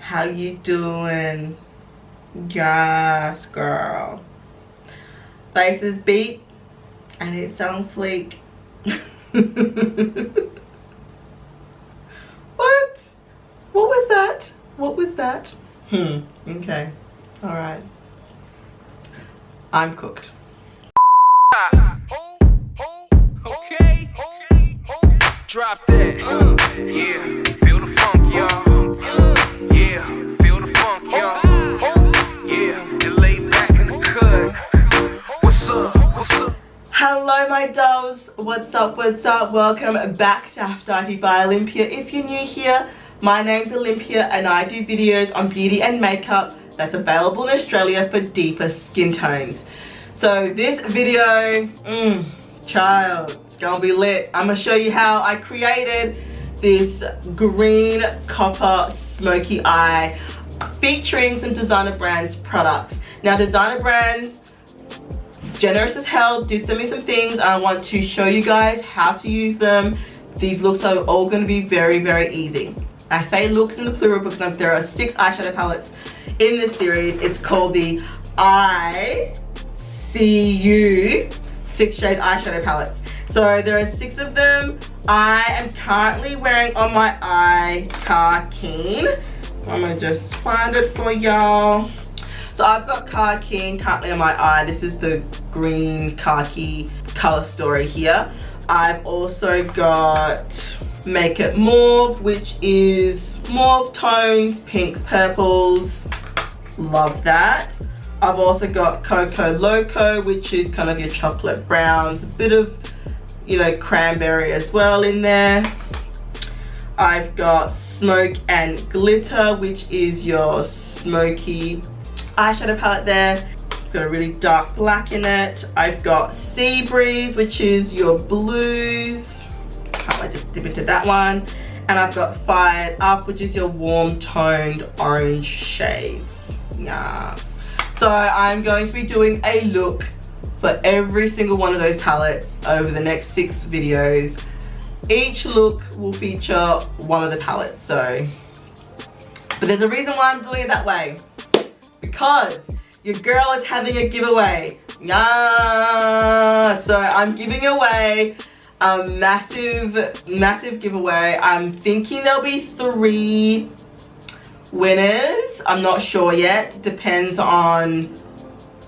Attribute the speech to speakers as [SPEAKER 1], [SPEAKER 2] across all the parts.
[SPEAKER 1] How you doing? Yes, girl. Face is beat and it's on fleek. What? What was that? What was that? Okay. Alright. I'm cooked.
[SPEAKER 2] Okay. Drop that. Yeah. Feel the funk, y'all. Yeah. Feel the funk, y'all. Yeah. You lay back in the cut. What's up? What's up?
[SPEAKER 1] Hello my doves. What's up? What's up? Welcome back to Aphrodite by Olympia. If you're new here, my name's Olympia and I do videos on beauty and makeup that's available in Australia for deeper skin tones. So this video, child, it's gonna be lit. I'm gonna show you how I created this green copper smoky eye featuring some designer brands products. Now designer brands, generous as hell, did send me some things. I want to show you guys how to use them. These looks are all gonna be very, very easy. I say looks in the plural because there are 6 eyeshadow palettes in this series. It's called the ICU 6 shade eyeshadow palettes. So there are 6 of them. I am currently wearing on my eye Kah-Keen. I'm gonna just find it for y'all. So I've got Kah-Keen currently on my eye. This is the green khaki color story here. I've also got Make It Mauve, which is mauve tones, pinks, purples. Love that. I've also got COCO LOCO, which is kind of your chocolate browns, a bit of, you know, cranberry as well in there. I've got Smoke and Glitter, which is your smoky eyeshadow palette there. It's got a really dark black in it. I've got Sea Breeze, which is your blues. Can't wait to dip into that one. And I've got Fired Up, which is your warm toned orange shades. Yes. So I'm going to be doing a look for every single one of those palettes over the next 6 videos. Each look will feature one of the palettes. So, but there's a reason why I'm doing it that way. Because your girl is having a giveaway. Yeah. So I'm giving away a massive giveaway. I'm thinking there'll be 3 winners. I'm not sure yet. Depends on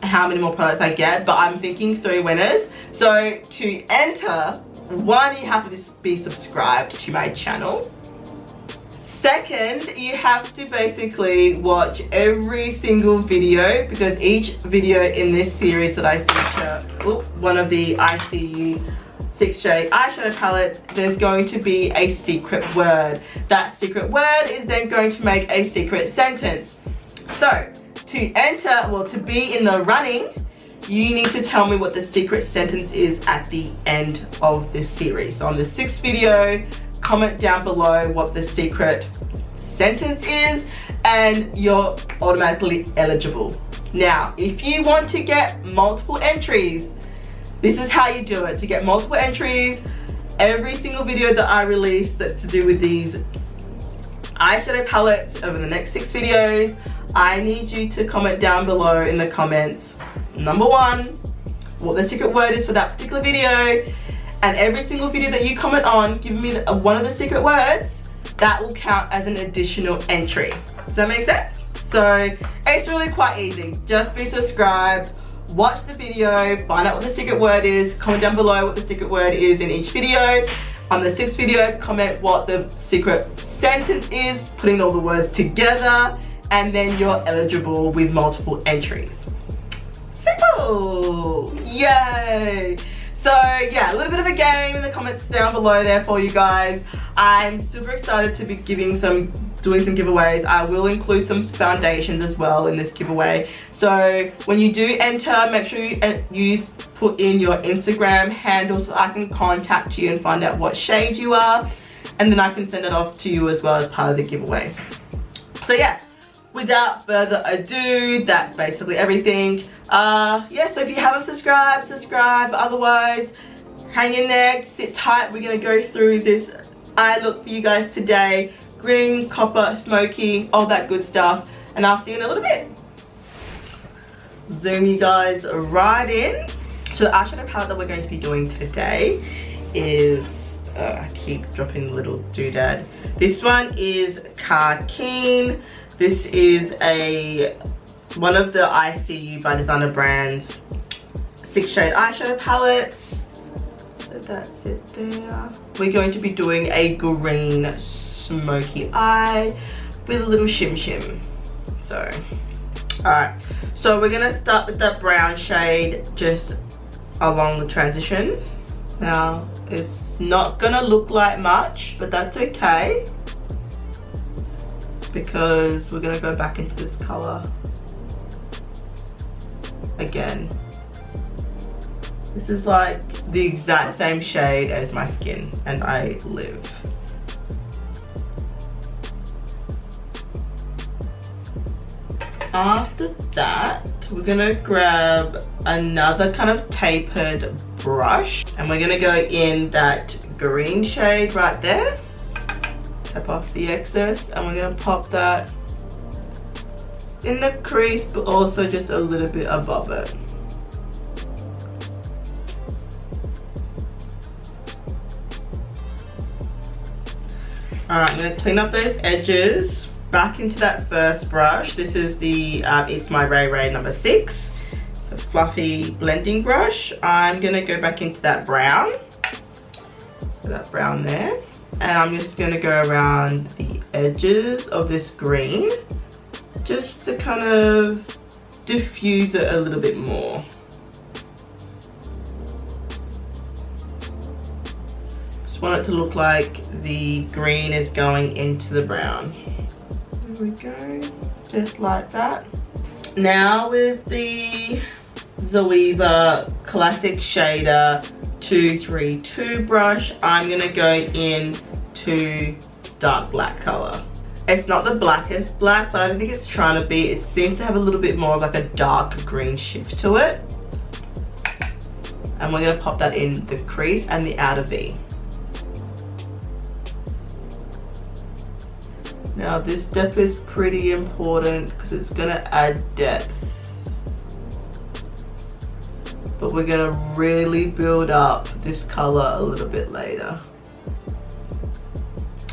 [SPEAKER 1] how many more products I get, but I'm thinking 3 winners. So to enter, 1, you have to be subscribed to my channel. Second, you have to basically watch every single video, because each video in this series that I feature, one of the ICU 6 shade eyeshadow palettes, there's going to be a secret word. That secret word is then going to make a secret sentence. So to enter, well, to be in the running, you need to tell me what the secret sentence is at the end of this series. So on the 6th video, comment down below what the secret sentence is and you're automatically eligible. Now, if you want to get multiple entries, this is how you do it. To get multiple entries, every single video that I release that's to do with these eyeshadow palettes over the next 6 videos, I need you to comment down below in the comments, number 1, what the secret word is for that particular video, and every single video that you comment on, give me one of the secret words, that will count as an additional entry. Does that make sense? So it's really quite easy. Just be subscribed, watch the video, find out what the secret word is, comment down below what the secret word is in each video. On the 6th video, comment what the secret sentence is, putting all the words together, and then you're eligible with multiple entries. Simple! Yay! So yeah, a little bit of a game in the comments down below there for you guys. I'm super excited to be doing some giveaways. I will include some foundations as well in this giveaway. So when you do enter, make sure you put in your Instagram handle so I can contact you and find out what shade you are, and then I can send it off to you as well as part of the giveaway. So yeah, without further ado, that's basically everything. Yeah, so if you haven't subscribed, subscribe. Otherwise, hang in there, sit tight. We're gonna go through this eye look for you guys today. green, copper, smoky, all that good stuff. And I'll see you in a little bit. Zoom you guys right in. So the eyeshadow palette that we're going to be doing today is, I keep dropping the little doodad. This one is Kah-Keen. This is one of the ICU by Designer Brands 6-shade eyeshadow palettes. So that's it there. We're going to be doing a green smoky eye with a little shim shim. So, alright. So we're gonna start with that brown shade just along the transition. Now, it's not gonna look like much, but that's okay, because we're gonna go back into this color again. This is like the exact same shade as my skin, and I live. After that, we're gonna grab another kind of tapered brush, and we're gonna go in that green shade right there. Tap off the excess, and we're gonna pop that in the crease, but also just a little bit above it. Alright, I'm gonna clean up those edges. Back into that first brush. This is the It's My Ray Ray number 6. It's a fluffy blending brush. I'm gonna go back into that brown. So that brown there. And I'm just gonna go around the edges of this green, just to kind of diffuse it a little bit more. Just want it to look like the green is going into the brown. There we go, just like that. Now with the Zoeva Classic Shader 232 brush, I'm gonna go into dark black color. It's not the blackest black, but I don't think it's trying to be. It seems to have a little bit more of like a dark green shift to it. And we're gonna pop that in the crease and the outer V. Now this step is pretty important because it's gonna add depth. But we're gonna really build up this color a little bit later.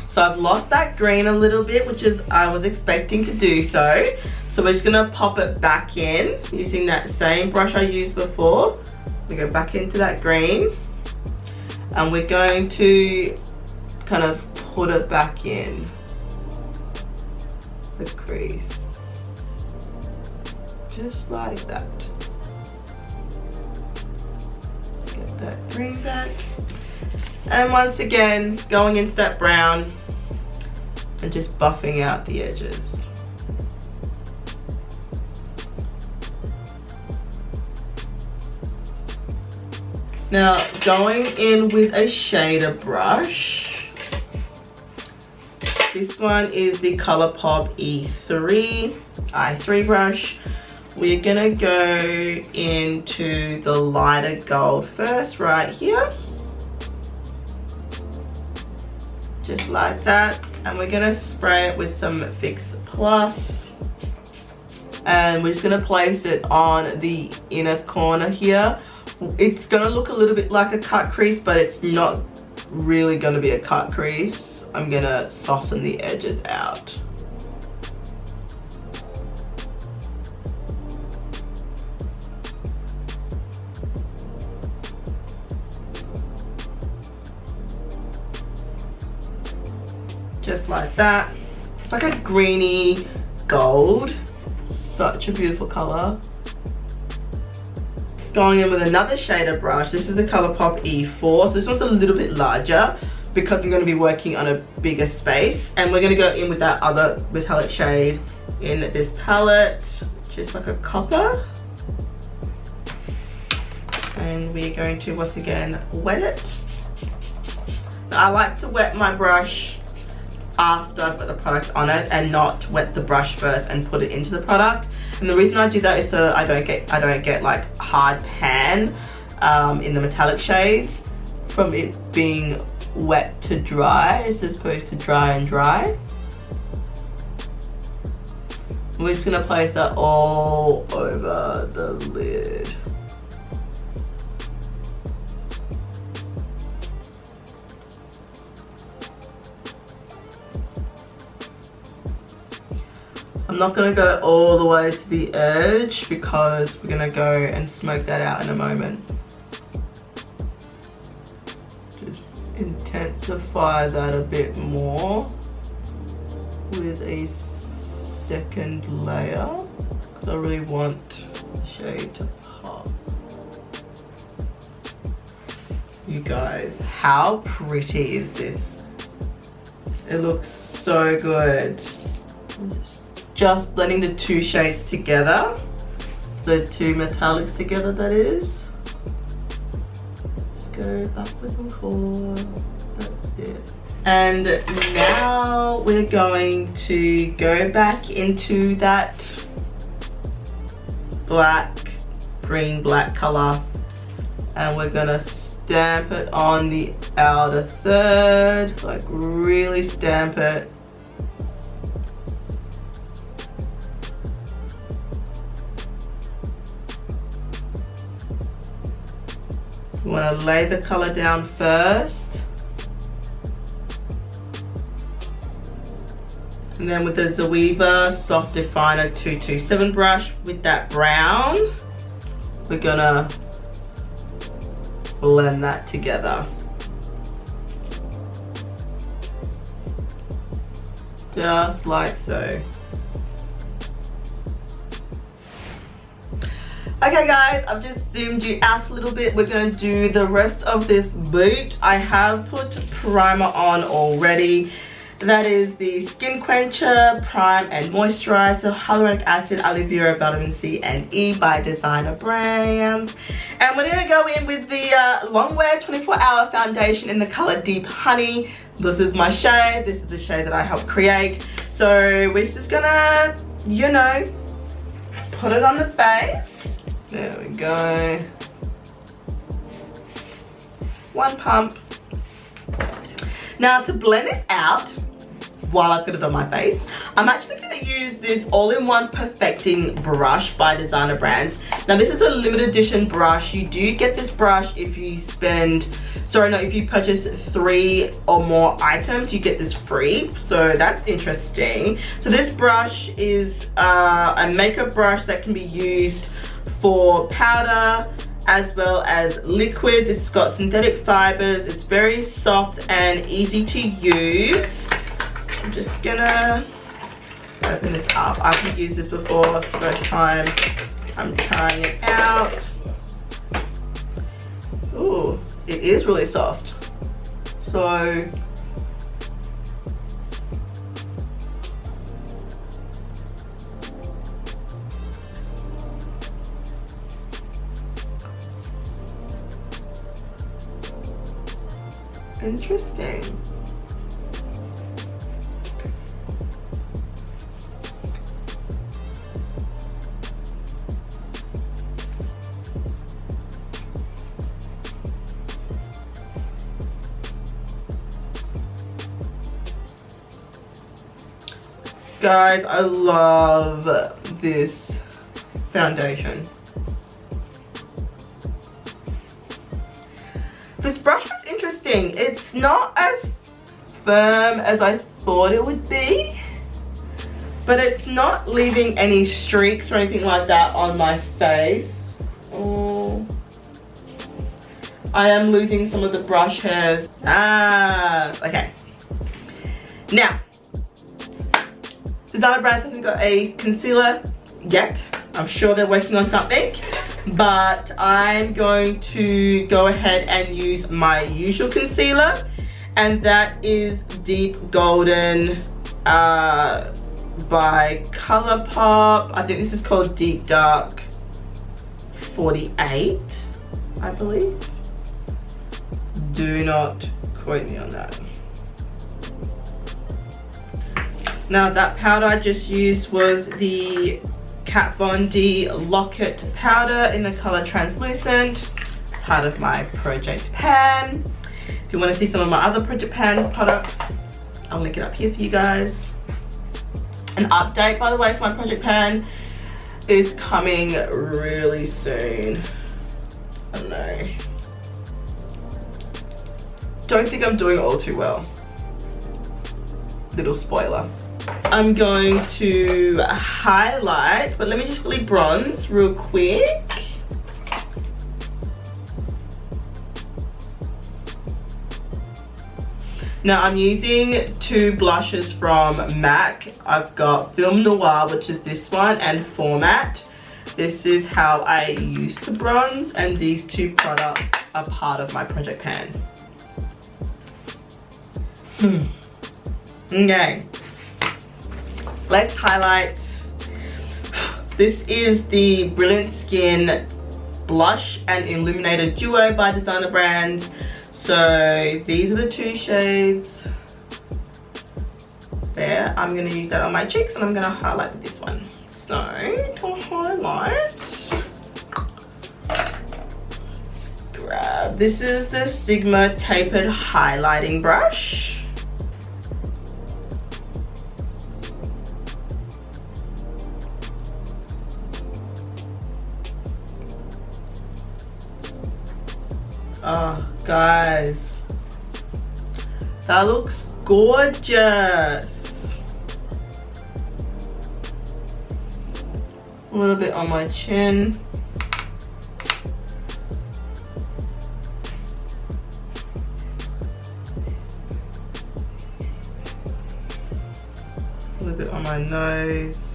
[SPEAKER 1] So I've lost that green a little bit, which is, I was expecting to do so. So we're just gonna pop it back in using that same brush I used before. We go back into that green. And we're going to kind of put it back in the crease, just like that. Get that green back, and once again going into that brown and just buffing out the edges. Now going in with a shader brush. This one is the ColourPop i3 brush. We're gonna go into the lighter gold first, right here. Just like that. And we're gonna spray it with some Fix Plus. And we're just gonna place it on the inner corner here. It's gonna look a little bit like a cut crease, but it's not really gonna be a cut crease. I'm gonna soften the edges out. Just like that. It's like a greeny gold. Such a beautiful color. Going in with another shader brush. This is the ColourPop E4. So this one's a little bit larger, because I'm going to be working on a bigger space, and we're going to go in with that other metallic shade in this palette, just like a copper, and we're going to once again wet it. Now, I like to wet my brush after I've got the product on it, and not wet the brush first and put it into the product. And the reason I do that is so that I don't get like hard pan in the metallic shades from it being wet to dry as opposed to dry and dry. We're just gonna place that all over the lid. I'm not gonna go all the way to the edge because we're gonna go and smoke that out in a moment. Just intensify that a bit more with a second layer because I really want the shade to pop. You guys, how pretty is this? It looks so good. Just blending the two shades together, the two metallics together, that is. Just go backwards and forward. That's it. And now we're going to go back into that green black color, and we're gonna stamp it on the outer third, like really stamp it. You want to lay the color down first, and then with the Zoeva Soft Definer 227 brush with that brown, we're gonna blend that together. Just like so. Okay guys, I've just zoomed you out a little bit. We're going to do the rest of this boot. I have put primer on already. That is the Skin Quencher Prime and Moisturizer Hyaluronic Acid, Aloe Vera, Vitamin C and E by Designer Brands. And we're going to go in with the Longwear 24-Hour Foundation in the color Deep Honey. This is my shade. This is the shade that I helped create. So we're just going to, you know, put it on the face. There we go. One pump. Now to blend this out, while I've got it on my face, I'm actually going to use this all-in-one perfecting brush by Designer Brands. Now this is a limited edition brush. You do get this brush if you if you purchase 3 or more items, you get this free. So that's interesting. So this brush is a makeup brush that can be used for powder as well as liquids. It's got synthetic fibers. It's very soft and easy to use. I'm just gonna open this up. I haven't used this before. It's the first time I'm trying it out. Ooh, it is really soft. So interesting. Guys, I love this foundation. This brush was interesting. It's not as firm as I thought it would be, but it's not leaving any streaks or anything like that on my face. Oh, I am losing some of the brush hairs. Okay. Now, Designer Brands hasn't got a concealer yet. I'm sure they're working on something, but I'm going to go ahead and use my usual concealer, and that is Deep Golden by ColourPop. I think this is called Deep Dark 48, I believe. Do not quote me on that. Now that powder I just used was the Kat Von D Locket powder in the color Translucent, part of my Project Pan. If you want to see some of my other Project Pan products, I'll link it up here for you guys. An update, by the way, for my project pan is coming really soon. I don't know. Don't think I'm doing all too well. Little spoiler. I'm going to highlight, but let me just really bronze real quick. Now I'm using two blushes from MAC. I've got Film Noir, which is this one, and Format. This is how I used to bronze, and these two products are part of my project pan. Okay, let's highlight. This is the Brilliant Skin Blush and Illuminator Duo by Designer Brands. So these are the two shades there. I'm going to use that on my cheeks, and I'm going to highlight with this one. So to highlight, let's grab, this is the Sigma Tapered Highlighting Brush. Oh, guys, that looks gorgeous. A little bit on my chin. A little bit on my nose.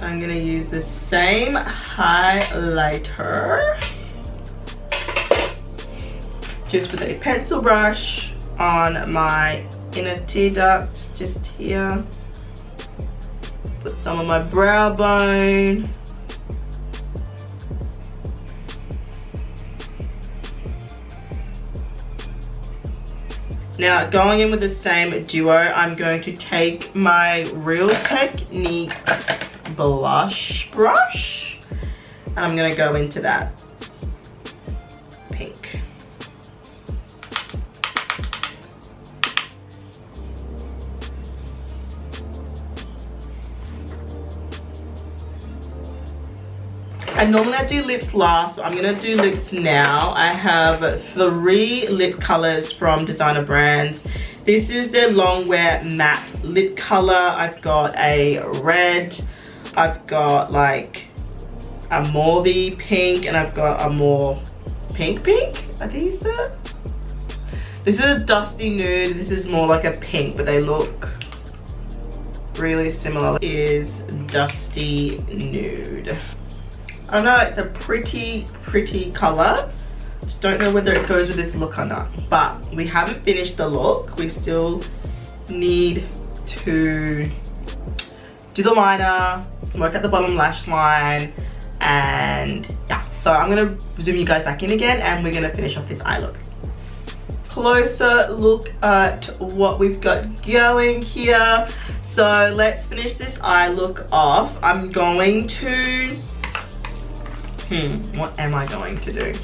[SPEAKER 1] I'm gonna use the same highlighter just with a pencil brush on my inner tear duct, just here. Put some on my brow bone. Now, going in with the same duo, I'm going to take my Real Techniques blush brush, and I'm going to go into that pink. And normally I do lips last, but I'm going to do lips now. I have 3 lip colors from Designer Brands. This is their Longwear matte lip color. I've got a red, I've got like a mauvey pink, and I've got a more pink, I think it's that. This is a dusty nude, this is more like a pink, but they look really similar. It is dusty nude. I don't know, it's a pretty color. Just don't know whether it goes with this look or not. But we haven't finished the look. We still need to do the liner, smoke at the bottom lash line, and yeah. So I'm gonna zoom you guys back in again, and we're gonna finish off this eye look. Closer look at what we've got going here. So let's finish this eye look off. I'm going to, what am I going to do?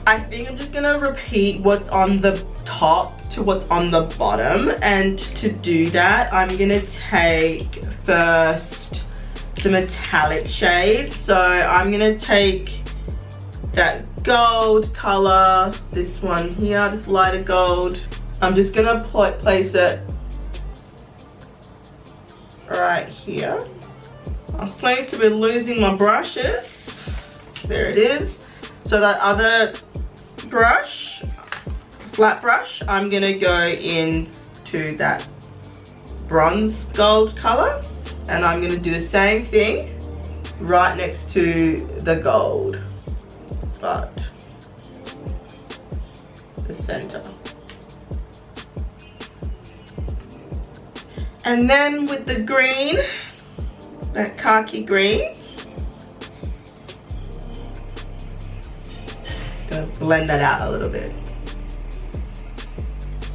[SPEAKER 1] I think I'm just gonna repeat what's on the top to what's on the bottom, and to do that I'm gonna take first the metallic shade. So I'm gonna take that gold color, this one here, this lighter gold. I'm just gonna place it right here. I seem to be losing my brushes. There it is. So that other brush, flat brush, I'm gonna go into that bronze gold color, and I'm gonna do the same thing right next to the gold, but the center. And then with the green, that khaki green, blend that out a little bit.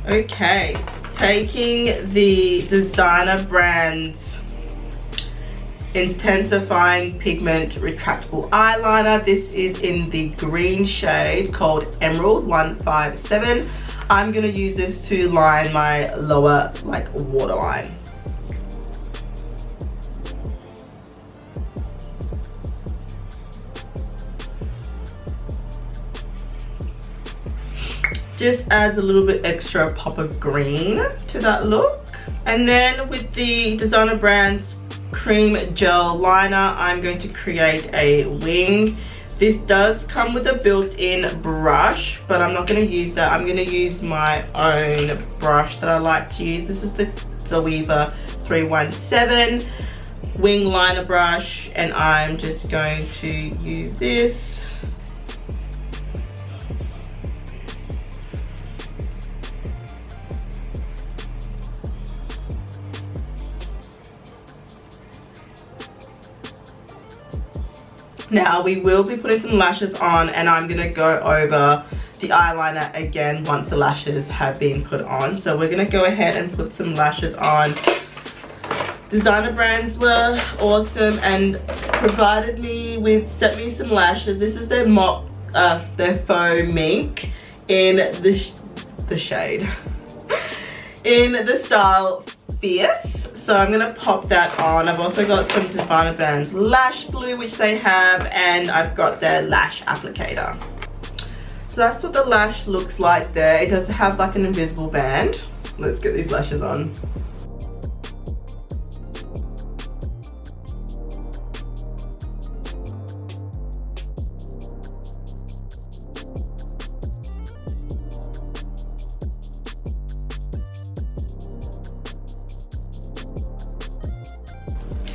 [SPEAKER 1] Okay, taking the Designer Brands Intensifying Pigment Retractable Eyeliner. This is in the green shade called Emerald 157. I'm gonna use this to line my lower like waterline. Just adds a little bit extra pop of green to that look. And then with the Designer Brands Cream Gel Liner, I'm going to create a wing. This does come with a built-in brush, but I'm not going to use that. I'm going to use my own brush that I like to use. This is the Zoeva 317 wing liner brush, and I'm just going to use this. Now we will be putting some lashes on, and I'm gonna go over the eyeliner again once the lashes have been put on. So we're gonna go ahead and put some lashes on. Designer Brands were awesome and sent me some lashes. This is their their faux mink in the shade in the style Fierce. So I'm gonna pop that on. I've also got some Designer Brands lash glue, which they have, and I've got their lash applicator. So that's what the lash looks like there. It does have like an invisible band. Let's get these lashes on.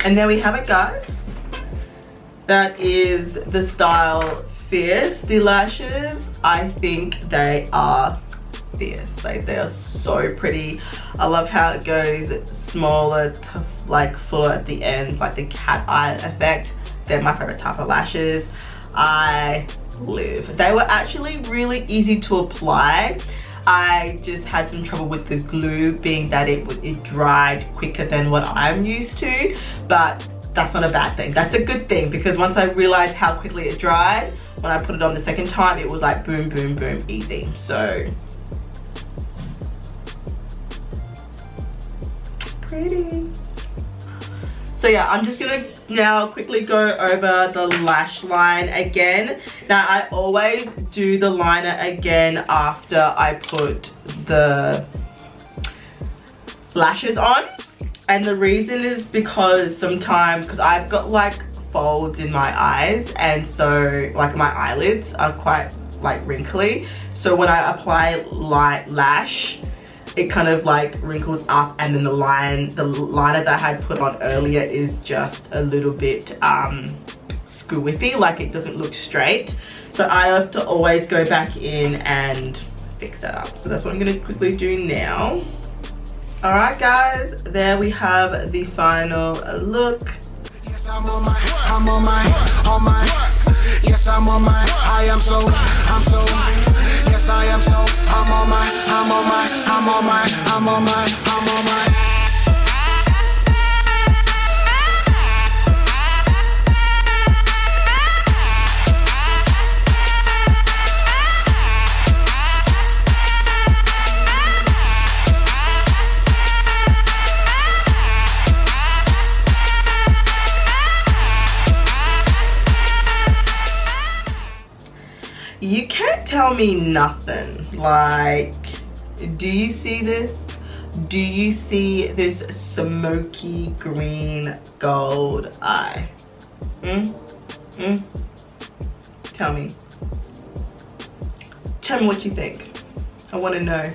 [SPEAKER 1] And there we have it, guys. That is the style Fierce. The lashes, I think they are fierce. Like, they are so pretty. I love how it goes smaller to like fuller at the end, like the cat eye effect. They're my favorite type of lashes. I live. They were actually really easy to apply. I just had some trouble with the glue, being that it dried quicker than what I'm used to, but that's not a bad thing. That's a good thing, because once I realized how quickly it dried, when I put it on the second time, it was like boom, boom, boom, easy. So pretty. So yeah, I'm just gonna now quickly go over the lash line again. Now I always do the liner again after I put the lashes on. And the reason is because sometimes, because I've got like folds in my eyes, and so like my eyelids are quite like wrinkly. So when I apply light lash, it kind of like wrinkles up, and then the liner that I had put on earlier is just a little bit squiffy, like it doesn't look straight. So I have to always go back in and fix that up. So that's what I'm gonna quickly do now. All right, guys, there we have the final look.
[SPEAKER 3] Yes, I'm on my, yes, I'm on my, I'm so, yes, I am so, I'm on my.
[SPEAKER 1] You can't tell me nothing. Like, do you see this? Do you see this smoky green gold eye? Tell me. Tell me what you think. I want to know.